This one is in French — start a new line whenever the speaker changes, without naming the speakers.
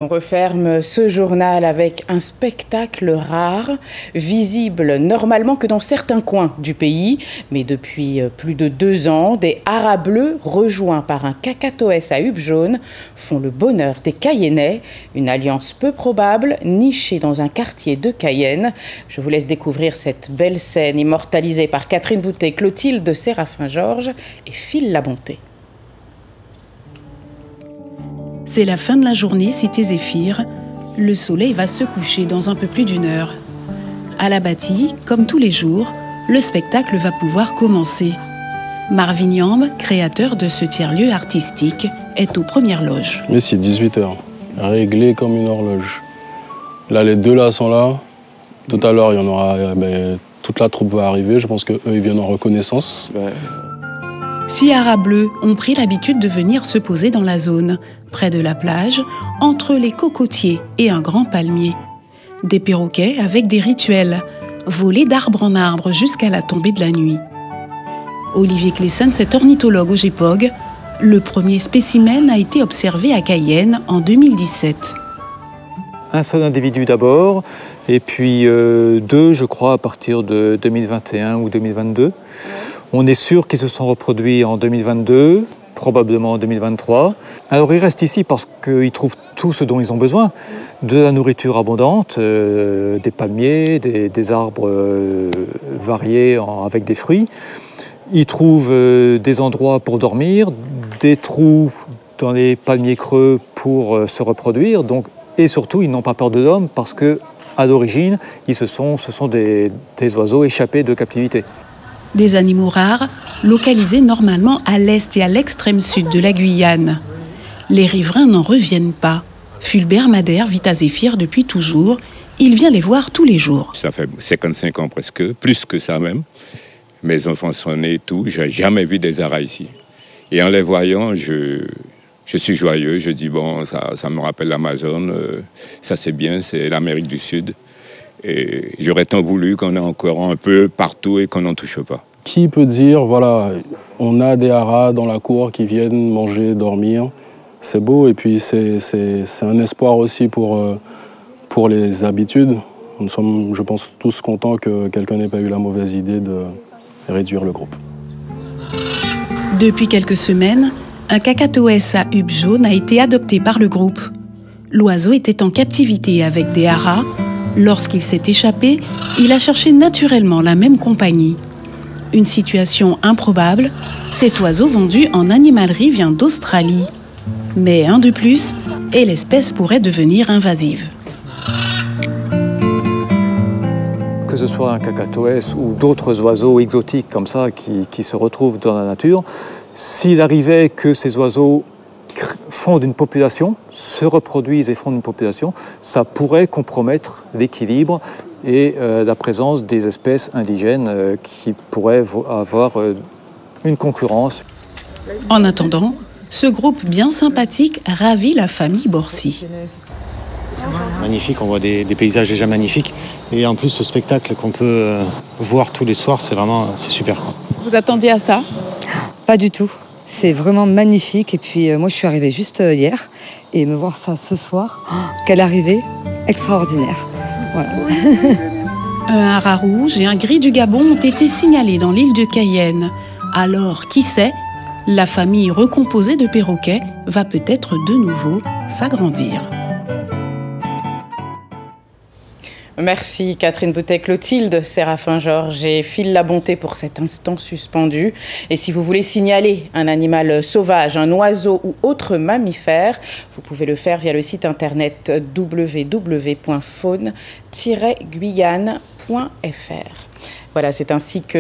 On referme ce journal avec un spectacle rare, visible normalement que dans certains coins du pays. Mais depuis plus de 2 ans, des haras bleus rejoints par un kakatoès à huppe jaune font le bonheur des Cayennais. Une alliance peu probable, nichée dans un quartier de Cayenne. Je vous laisse découvrir cette belle scène immortalisée par Catherine Boutet, Clotilde Séraphin-Georges et Phil Labonté.
C'est la fin de la journée, cité Zéphyr. Le soleil va se coucher dans un peu plus d'1 heure. À la bâtie, comme tous les jours, le spectacle va pouvoir commencer. Marvin Yamb, créateur de ce tiers-lieu artistique, est aux premières loges.
Mais c'est 18 h, réglé comme une horloge. Là, les deux là sont là. Tout à l'heure, il y en aura. Toute la troupe va arriver. Je pense qu'eux, ils viennent en reconnaissance. Ouais.
6 haras bleus ont pris l'habitude de venir se poser dans la zone, près de la plage, entre les cocotiers et un grand palmier. Des perroquets avec des rituels, volés d'arbre en arbre jusqu'à la tombée de la nuit. Olivier Clessens est ornithologue au GEPOG. Le premier spécimen a été observé à Cayenne en 2017.
Un seul individu d'abord, et puis 2, je crois, à partir de 2021 ou 2022. On est sûr qu'ils se sont reproduits en 2022, probablement en 2023. Alors ils restent ici parce qu'ils trouvent tout ce dont ils ont besoin. De la nourriture abondante, des palmiers, des arbres variés avec des fruits. Ils trouvent des endroits pour dormir, des trous dans les palmiers creux pour se reproduire. Et surtout, ils n'ont pas peur de l'homme parce qu'à l'origine, ce sont des oiseaux échappés de captivité.
Des animaux rares, localisés normalement à l'est et à l'extrême sud de la Guyane. Les riverains n'en reviennent pas. Fulbert Madère vit à Zéphyr depuis toujours. Il vient les voir tous les jours.
Ça fait 55 ans presque, plus que ça même. Mes enfants sont nés et tout. Je n'ai jamais vu des haras ici. Et en les voyant, je suis joyeux. Je dis, bon, ça me rappelle l'Amazone. Ça, c'est bien, c'est l'Amérique du Sud. Et j'aurais tant voulu qu'on ait encore un peu partout et qu'on n'en touche pas.
Qui peut dire, voilà, on a des haras dans la cour qui viennent manger, dormir. C'est beau et puis c'est un espoir aussi pour les habitudes. Nous sommes, je pense, tous contents que quelqu'un n'ait pas eu la mauvaise idée de réduire le groupe.
Depuis quelques semaines, un kakatoès à huppe jaune a été adopté par le groupe. L'oiseau était en captivité avec des haras. Lorsqu'il s'est échappé, il a cherché naturellement la même compagnie. Une situation improbable, cet oiseau vendu en animalerie vient d'Australie. Mais un de plus, et l'espèce pourrait devenir invasive.
Que ce soit un kakatoès ou d'autres oiseaux exotiques comme ça qui se retrouvent dans la nature, s'il arrivait que ces oiseaux fondent une population, se reproduisent et fondent une population, ça pourrait compromettre l'équilibre et la présence des espèces indigènes qui pourraient avoir une concurrence.
En attendant, ce groupe bien sympathique ravit la famille Borcy.
Magnifique, on voit des paysages déjà magnifiques. Et en plus, ce spectacle qu'on peut voir tous les soirs, c'est super.
Vous attendiez à ça?
Pas du tout. C'est vraiment magnifique. Et puis, moi, je suis arrivée juste hier. Et me voir ça ce soir, quelle arrivée extraordinaire. Voilà.
Un hara rouge et un gris du Gabon ont été signalés dans l'île de Cayenne. Alors, qui sait, la famille recomposée de perroquets va peut-être de nouveau s'agrandir.
Merci Catherine Boutet, Clotilde Séraphin-Georges et Phil Labonté pour cet instant suspendu. Et si vous voulez signaler un animal sauvage, un oiseau ou autre mammifère, vous pouvez le faire via le site internet www.faune-guyane.fr. Voilà, c'est ainsi que